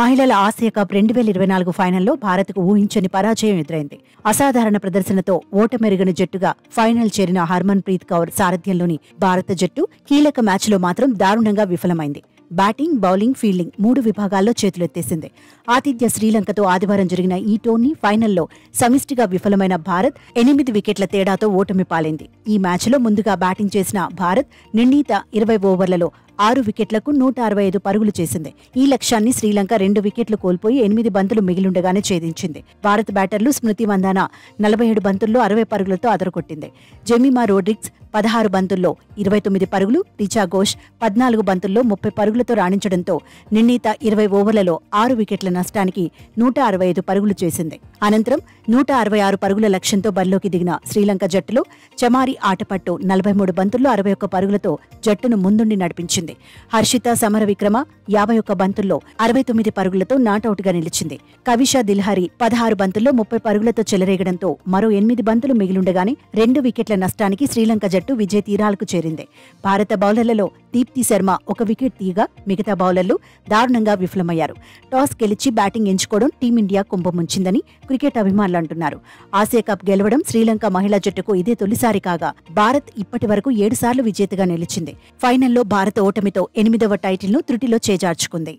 మహిళల Asia cup 2024 ఫైనల్లో భారత్కు ఊహించని పరాజయం ఎదురైంది. అసాధారణ ప్రదర్శనతో ఓటమెరుగని జట్టుగా ఫైనల్ చేరిన హర్మన్ ప్రీత్ కౌర్ సారథ్యంలోని భారత జట్టు కీలక మ్యాచ్లో మాత్రం దారుణంగా విఫలమైంది. బ్యాటింగ్, బౌలింగ్, ఫీల్డింగ్ 3 విభాగాల్లో చేతులెత్తేసింది. ఆతిథ్య శ్రీలంకతో ఆదివారం జరిగిన ఈ టోర్నీ ఫైనల్లో సమిష్టిగా విఫలమైన భారత్ 8 వికెట్ల తేడాతో ఓటమి పాలైంది. ఈ మ్యాచ్లో ముందుగా బ్యాటింగ్ చేసిన భారత్ నిర్ణీత 20 ఓవర్లలో 6 వికెట్లకు 165 పరుగులు చేసింది. ఈ లక్ష్యాన్ని శ్రీలంక 2 వికెట్లు కోల్పోయి 8 బంతులు మిగిలుండగానే ఛేదించింది. భారత బ్యాటర్లు స్మృతి మందాన 47 బంతుల్లో 60 పరుగులతో అదరగొట్టింది. జెమిమా రోడ్రిగ్స్ 16 బంతుల్లో 29 పరుగులు, రిచా ఘోష్ 14 బంతుల్లో 30 పరుగులతో రాణించడంతో నిర్ణీత 20 ఓవర్లలో 6 వికెట్ల నష్టానికి 165 పరుగులు చేసింది. అనంతరం 166 పరుగుల లక్ష్యంతో బరిలోకి దిగిన శ్రీలంక జట్టులో చమారి ఆటపట్టు 43 బంతుల్లో 61 పరుగులతో జట్టును ముందుండి నడిపించింది. హర్షిత సమరవిక్రమ 51 బంతుల్లో 69 పరుగులతో నాటౌట్గా నిలిచింది. కవిషా దిల్హరి 16 బంతుల్లో 30 పరుగులతో చెలరేగడంతో మరో 8 బంతులు మిగిలుండగానే 2 వికెట్ల నష్టానికి శ్రీలంక జట్టు విజయ తీరాలకు చేరింది. భారత బౌలర్లలో దీప్తి శర్మ 1 వికెట్ తీయగా మిగతా బౌలర్లు దారుణంగా విఫలమయ్యారు. టాస్ గెలిచి బ్యాటింగ్ ఎంచుకోవడం టీమిండియా కుంభముంచిందని క్రికెట్ అభిమానులు అంటున్నారు. ఆసియా కప్ గెలవడం శ్రీలంక మహిళా జట్టుకు ఇదే తొలిసారి కాగా భారత్ ఇప్పటి వరకు 7 సార్లు విజేతగా నిలిచింది. ఫైనల్లో భారత ఓటమితో 8వ టైటిల్ను త్రుటిలో చేజార్చుకుంది.